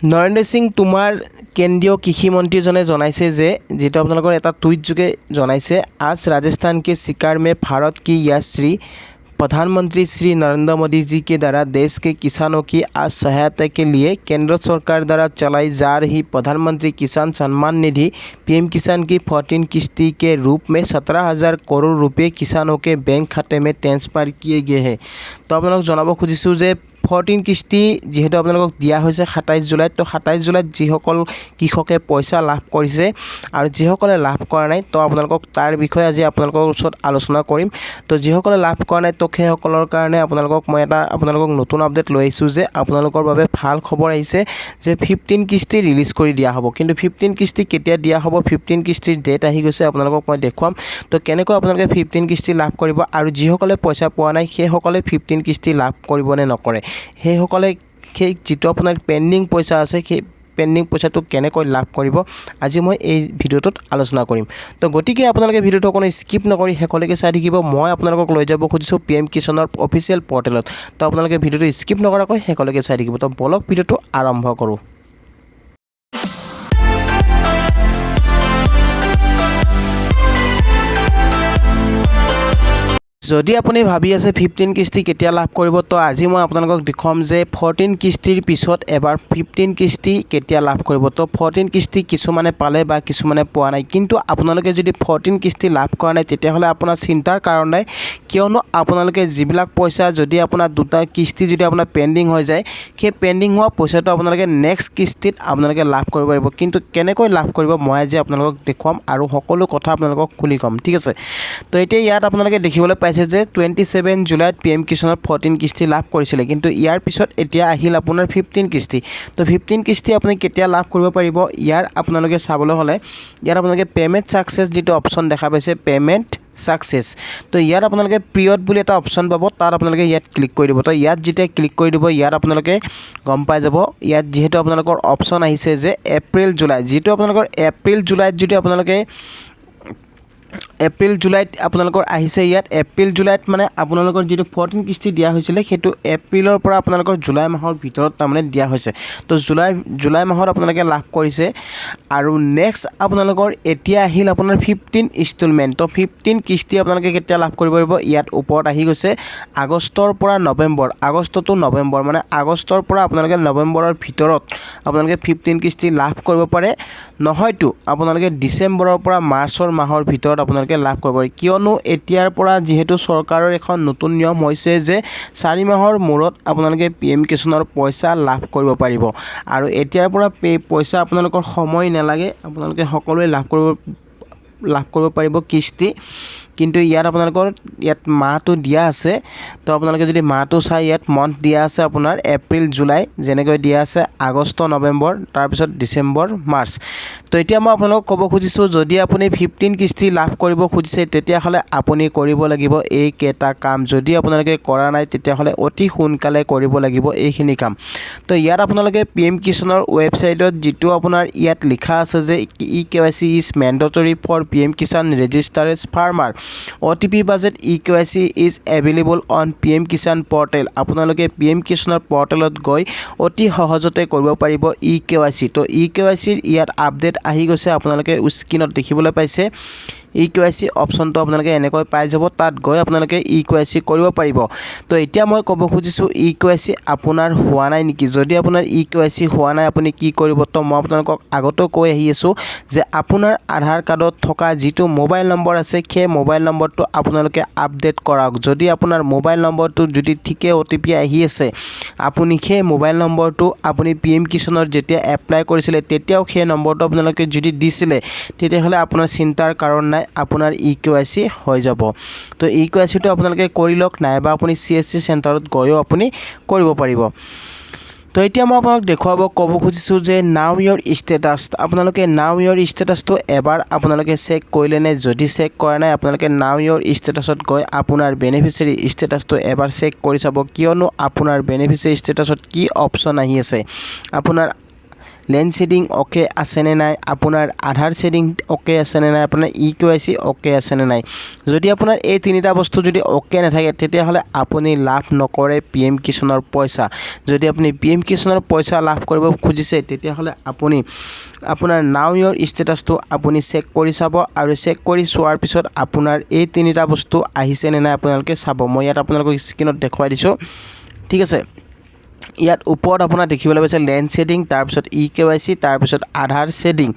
নৰেন্দ্ৰ সিং টোমাৰ কেন্দ্ৰীয় কৃষি মন্ত্ৰীজনে জনাইছে যে যেটো আপোনালোকৰ এটা টুইট যোগে জনাইছে आज राजस्थान के शिकार में भारत की यात्री प्रधानमंत्री श्री नरेंद्र मोदी जी के द्वारा देश के किसानों की आज सहायता के लिए केंद्र सरकार द्वारा चलाई जा रही प्रधानमंत्री किसान सम्मान निधि पीएम किसान की 14 किस्ती के रूप में 17,000 करोड़ रुपए किसानों के बैंक खाते में ट्रांसफर किए गए हैं। तो আপোনালোক জনাব খুজিছোঁ যে 14 কিস্তি যেহেতু আপোনালোকক দিয়া হৈছে 27 জুলাইত তো 27 জুলাইত যিসকল কৃষকে পইচা লাভ কৰিছে আৰু যিসকলে লাভ কৰা নাই তো আপোনালোকক তাৰ বিষয়ে আজি আপোনালোকৰ ওচৰত আলোচনা কৰিম। তো যিসকলে লাভ কৰা নাই তো সেইসকলৰ কাৰণে আপোনালোকক মই এটা আপোনালোকক নতুন আপডেট লৈ আহিছোঁ যে আপোনালোকৰ বাবে ভাল খবৰ আহিছে যে 15 কিস্তি ৰিলিজ কৰি দিয়া হ'ব। কিন্তু 15 কিস্তি কেতিয়া দিয়া হ'ব 15 কিস্তিৰ ডেট আহি গৈছে আপোনালোকক মই দেখুৱাম। তো কেনেকৈ আপোনালোকে 15 কিস্তি লাভ কৰিব আৰু যিসকলে পইচা পোৱা নাই সেইসকলে 15 কিস্তি লাভ কৰিব নে নকৰে সেইসকলে সেই যেটো আপোনাৰ পেন্ডিং পইচা আছে সেই পেন্ডিং পইচাটো কেনেকৈ লাভ কৰিব আজি মই এই ভিডিওটোত আলোচনা কৰিম। তো গতিকে আপোনালোকে ভিডিওটো কোনো স্কিপ নকৰি শেষলৈকে চাই থাকিব। মই আপোনালোকক লৈ যাব খুজিছোঁ পিএম কিষাণৰ অফিচিয়েল পৰ্টেলত। তো আপোনালোকে ভিডিওটো স্কিপ নকৰাকৈ শেষলৈকে চাই থাকিব। তো বলক ভিডিওটো আৰম্ভ কৰোঁ। যদি আপুনি ভাবি আছে 15 কিস্তি কেতিয়া লাভ কৰিব তো আজি মই আপোনালোকক দেখুৱাম যে 14 কিস্তিৰ পিছত এবাৰ 15 কিস্তি কেতিয়া লাভ কৰিব। তো 14 কিস্তি কিছুমানে পালে বা কিছুমানে পোৱা নাই, কিন্তু আপোনালোকে যদি 14 কিস্তি লাভ কৰা নাই তেতিয়াহ'লে আপোনাৰ চিন্তাৰ কাৰণ নাই, কিয়নো আপোনালোকে যিবিলাক পইচা যদি আপোনাৰ দুটা কিস্তি যদি আপোনাৰ পেন্ডিং হৈ যায় সেই পেন্ডিং হোৱা পইচাটো আপোনালোকে নেক্সট কিস্তিত আপোনালোকে লাভ কৰিব পাৰিব। কিন্তু কেনেকৈ লাভ কৰিব মই আজি আপোনালোকক দেখুৱাম আৰু সকলো কথা আপোনালোকক খুলি ক'ম, ঠিক আছে। তো এতিয়া ইয়াত আপোনালোকে দেখিবলৈ পাইছে যে 27 জুলাইত পিএম কিষাণৰ 14 কিস্তি লাভ কৰিছিলে, কিন্তু ইয়াৰ পিছত এতিয়া আহিল আপোনাৰ 15 কিস্তি। তো 15 কিস্তি আপুনি কেতিয়া লাভ কৰিব পাৰিব ইয়াৰ আপোনালোকে চাবলৈ হ'লে ইয়াত আপোনালোকে পেমেণ্ট সাকসেছ যেটো অপশ্যন দেখা পাইছে পেমেণ্ট সাকসেছ, তো ইয়াত আপোনালোকে পিৰিয়ড বুলি এটা অপশ্যন পাব, তাত আপোনালোকে ইয়াত ক্লিক কৰি দিব। তো ইয়াত যেতিয়া ক্লিক কৰি দিব ইয়াত আপোনালোকে গম পাই যাব ইয়াত যেহেতু আপোনালোকৰ অপশ্যন আহিছে যে এপ্ৰিল জুলাই, যেটো আপোনালোকৰ এপ্ৰিল জুলাইত যদি আপোনালোকে এপ্ৰিল জুলাইত আপোনালোকৰ আহিছে ইয়াত এপ্ৰিল জুলাইত মানে আপোনালোকৰ যেটো 14 কিস্তি দিয়া হৈছিল সেইটো এপ্ৰিলৰ পৰা আপোনালোকৰ জুলাই মাহৰ ভিতৰত তাৰমানে দিয়া হৈছে। তো জুলাই মাহত আপোনালোকে লাভ কৰিছে আৰু নেক্সট আপোনালোকৰ এতিয়া আহিল আপোনাৰ 15 ইনষ্টলমেণ্ট। তো 15 কিস্তি আপোনালোকে কেতিয়া লাভ কৰিব পাৰিব ইয়াত ওপৰত আহি গৈছে আগষ্টৰ পৰা নৱেম্বৰ, আগষ্ট টু নৱেম্বৰ মানে আগষ্টৰ পৰা আপোনালোকে নৱেম্বৰৰ ভিতৰত আপোনালোকে 15 কিস্তি লাভ কৰিব পাৰে, নহয়তো আপোনালোকে ডিচেম্বৰৰ পৰা মাৰ্চৰ মাহৰ ভিতৰত আপোনালোকে লাভ কৰিব পাৰে। কিয়নো এতিয়াৰ পৰা যেহেতু চৰকাৰৰ এখন নতুন নিয়ম হৈছে যে 4 মাহৰ মূৰত আপোনালোকে পিএম কিষাণৰ পইচা লাভ কৰিব পাৰিব আৰু এতিয়াৰ পৰা পইচা আপোনালোকৰ সময় নালাগে, আপোনালোকে সকলোৱে লাভ কৰিব পাৰিব কিস্তি। কিন্তু ইয়াত আপোনালোকৰ ইয়াত মাহটো দিয়া আছে, তো আপোনালোকে যদি মাহটো চাই ইয়াত মন্থ দিয়া আছে আপোনাৰ এপ্ৰিল জুলাই যেনেকৈ দিয়া আছে আগষ্ট নৱেম্বৰ তাৰপিছত ডিচেম্বৰ মাৰ্চ। তো এতিয়া মই আপোনালোকক ক'ব খুজিছোঁ যদি আপুনি 15 কিস্তি লাভ কৰিব খুজিছে তেতিয়াহ'লে আপুনি কৰিব লাগিব এইকেইটা কাম, যদি আপোনালোকে কৰা নাই তেতিয়াহ'লে অতি সোনকালে কৰিব লাগিব এইখিনি কাম। তো ইয়াত আপোনালোকে পিএম কিষাণৰ ৱেবছাইটত যেটো আপোনাৰ ইয়াত লিখা আছে যে EKYC is mandatory for PM Kisan registered farmer, OTP based EKYC is available on PM Kisan portal. আপোনালোকে পিএম কিষাণৰ পৰ্টেলত গৈ অতি সহজতে কৰিব পাৰিব EKYC। তো EKYCৰ ইয়াত আপডেট আহি গৈছে, আপোনালোকে স্ক্ৰীনত দেখিবলৈ পাইছে EKYC অপশ্যনটো আপোনালোকে এনেকৈ পাই যাব, তাত গৈ আপোনালোকে EKYC কৰিব পাৰিব। তো এতিয়া মই ক'ব খুজিছোঁ EKYC আপোনাৰ হোৱা নাই নেকি, যদি আপোনাৰ EKYC হোৱা নাই আপুনি কি কৰিব। তো মই আপোনালোকক আগতেও কৈ আহি আছোঁ যে আপোনাৰ আধাৰ কাৰ্ডত থকা যেটো মোবাইল নম্বৰ আছে সেই মোবাইল নম্বৰটো আপোনালোকে আপডেট কৰাওক। যদি আপোনাৰ মোবাইল নম্বৰটো যদি ঠিকে OTP আহি আছে আপুনি সেই মোবাইল নম্বৰটো আপুনি পিএম কিষাণৰ যেতিয়া এপ্লাই কৰিছিলে তেতিয়াও সেই নম্বৰটো আপোনালোকে যদি দিছিলে তেতিয়াহ'লে আপোনাৰ চিন্তাৰ কাৰণ নাই, আপোনাৰ EKYC হৈ যাব। তো EKYCটো আপোনালোকে কৰি লওক, নাইবা আপুনি CSC চেণ্টাৰত গৈও আপুনি কৰিব পাৰিব। তো এতিয়া মই আপোনাক ক'ব খুজিছোঁ যে নাও ইয়ৰ ষ্টেটাছ, আপোনালোকে নাও ইয়ৰ ষ্টেটাছটো এবাৰ আপোনালোকে চেক কৰিলে নে, যদি চেক কৰা নাই আপোনালোকে নাও ইয়ৰ ষ্টেটাছত গৈ আপোনাৰ বেনিফিচিয়াৰী ষ্টেটাছটো এবাৰ চেক কৰি চাব, কিয়নো আপোনাৰ বেনিফিচিয়াৰী ষ্টেটাছত কি অপশ্যন আহি আছে। আপোনাৰ লেণ্ড শেডিং অ'কে আছেনে নাই, আপোনাৰ আধাৰ শেডিং অ'কে আছেনে নাই, আপোনাৰ EKYC অ'কে আছেনে নাই। যদি আপোনাৰ এই তিনিটা বস্তু যদি অ'কে নাথাকে তেতিয়াহ'লে আপুনি লাভ নকৰে PM কিষাণৰ পইচা। যদি আপুনি PM কিষাণৰ পইচা লাভ কৰিব খুজিছে তেতিয়াহ'লে আপুনি আপোনাৰ নাও ইয়ৰ ষ্টেটাছটো আপুনি চেক কৰি চাব আৰু চেক কৰি চোৱাৰ পিছত আপোনাৰ এই তিনিটা বস্তু আহিছেনে নাই আপোনালোকে চাব। মই ইয়াত আপোনালোকক স্ক্ৰীনত দেখুৱাই দিছোঁ, ঠিক আছে। ইয়াত ওপৰত আপোনাৰ দেখিবলৈ পাইছে লেণ্ড শেডিং, তাৰপিছত EKYC, তাৰপিছত আধাৰ শেডিং।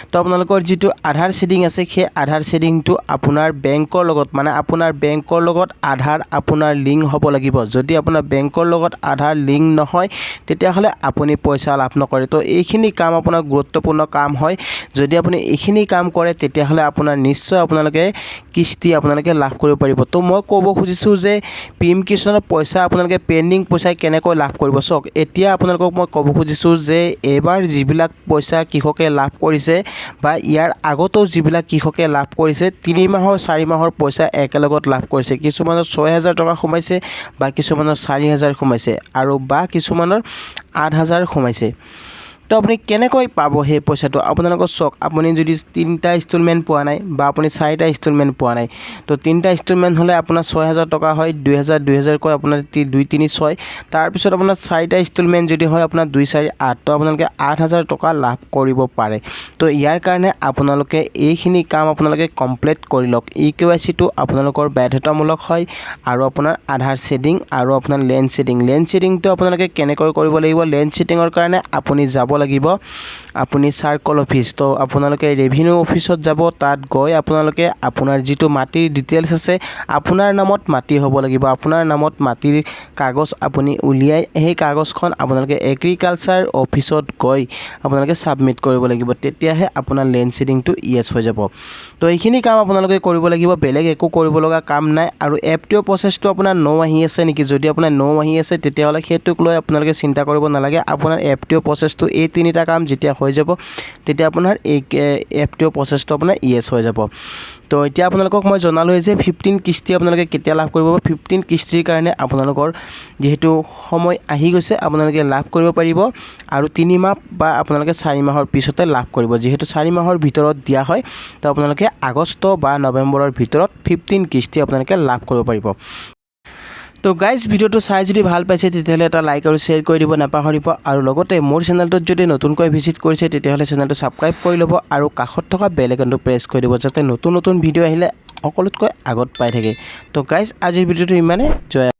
তো আপোনালোকৰ যিটো আধাৰ শেডিং আছে সেই আধাৰ শেডিংটো আপোনাৰ বেংকৰ লগত মানে আপোনাৰ বেংকৰ লগত আধাৰ আপোনাৰ লিংক হ'ব লাগিব। যদি আপোনাৰ বেংকৰ লগত আধাৰ লিংক নহয় তেতিয়াহ'লে আপুনি পইচা লাভ নকৰে। তো এইখিনি কাম আপোনাৰ গুৰুত্বপূৰ্ণ কাম হয়। যদি আপুনি এইখিনি কাম কৰে তেতিয়াহ'লে আপোনাৰ নিশ্চয় আপোনালোকে কিস্তি আপোনালোকে লাভ কৰিব পাৰিব। তো মই ক'ব খুজিছোঁ যে PM কিষাণৰ পইচা আপোনালোকে পেণ্ডিং পইচা কেনেকৈ লাভ কৰিব। চাওক, এতিয়া আপোনালোকক মই ক'ব খুজিছোঁ যে এইবাৰ যিবিলাক পইচা কৃষকে লাভ কৰিছে বা ইয়াৰ আগতো যিবিলাক কৃষকে লাভ কৰিছে 3 মাহৰ 4 মাহৰ পইচা একেলগত লাভ কৰিছে। কিছুমানৰ 6,000 টকা সোমাইছে বা কিছুমানৰ 4,000 সোমাইছে আৰু বা কিছুমানৰ 8,000 সোমাইছে। তো আপুনি কেনেকৈ পাব সেই পইচাটো আপোনালোকৰ চাওক, আপুনি যদি 3টা ইনষ্টলমেণ্ট পোৱা নাই বা আপুনি 4টা ইনষ্টলমেণ্ট পোৱা নাই, তো 3টা ইনষ্টলমেণ্ট হ'লে আপোনাৰ 6,000 টকা হয়, 2,000 কৈ আপোনাৰ 2, 3, 6। তাৰপিছত আপোনাৰ 4টা ইনষ্টলমেণ্ট যদি হয় আপোনাৰ 2, 4, 8, তো আপোনালোকে 8,000 টকা লাভ কৰিব পাৰে। তো ইয়াৰ কাৰণে আপোনালোকে এইখিনি কাম আপোনালোকে কমপ্লিট কৰি লওক। EKYCটো আপোনালোকৰ বাধ্যতামূলক হয় আৰু আপোনাৰ আধাৰ শেডিং আৰু আপোনাৰ লেণ্ড শেডিং। লেণ্ড শেডিংটো আপোনালোকে কেনেকৈ কৰিব লাগিব, লেণ্ড শেডিঙৰ কাৰণে আপুনি যাব লাগিব আপুনি চাৰ্কল অফিচ। তো আপোনালোকে ৰেভিনিউ অফিচত যাব, তাত গৈ আপোনালোকে আপোনাৰ যিটো মাটিৰ ডিটেইলছ আছে আপোনাৰ নামত মাটি হ'ব লাগিব। আপোনাৰ নামত মাটিৰ কাগজ আপুনি উলিয়াই সেই কাগজখন আপোনালোকে এগ্ৰিকালচাৰ অফিচত গৈ আপোনালোকে ছাবমিট কৰিব লাগিব, তেতিয়াহে আপোনাৰ লেণ্ড শেডিংটো ইয়েছ হৈ যাব। তো এইখিনি কাম আপোনালোকে কৰিব লাগিব, বেলেগ একো কৰিব লগা কাম নাই। আৰু FTO প্ৰচেছটো আপোনাৰ ন আহি আছে নেকি, যদি আপোনাৰ ন আহি আছে তেতিয়াহ'লে সেইটোক লৈ আপোনালোকে চিন্তা কৰিব নালাগে। আপোনাৰ FTO প্ৰচেছটো এই 3টা কাম যেতিয়া হৈ যাব তেতিয়া আপোনাৰ এই FTO প্ৰচেছটো আপোনাৰ ইয়েছ হৈ যাব। তো এতিয়া আপোনালোকক মই জনালোৱে যে 15 কিস্তি আপোনালোকে কেতিয়া লাভ কৰিব। 15 কিস্তিৰ কাৰণে আপোনালোকৰ যিহেতু সময় আহি গৈছে আপোনালোকে লাভ কৰিব পাৰিব আৰু 3 মাহ বা আপোনালোকে 4 মাহৰ পিছতে লাভ কৰিব। যিহেতু 4 মাহৰ ভিতৰত দিয়া হয় তো আপোনালোকে আগষ্ট বা নৱেম্বৰৰ ভিতৰত 15 কিস্তি আপোনালোকে লাভ কৰিব পাৰিব। তো গাইজ, ভিডিঅ'টো চাই যদি ভাল পাইছে তেতিয়াহ'লে এটা লাইক আৰু শ্বেয়াৰ কৰি দিব নাপাহৰিব। আৰু লগতে মোৰ চেনেলটোত যদি নতুনকৈ ভিজিট কৰিছে তেতিয়াহ'লে চেনেলটো ছাবস্ক্ৰাইব কৰি ল'ব আৰু কাষত থকা বেল আইকনটো প্ৰেছ কৰি দিব, যাতে নতুন নতুন ভিডিঅ' আহিলে সকলোতকৈ আগত পাই থাকে। তো গাইজ, আজিৰ ভিডিঅ'টো ইমানে। জয়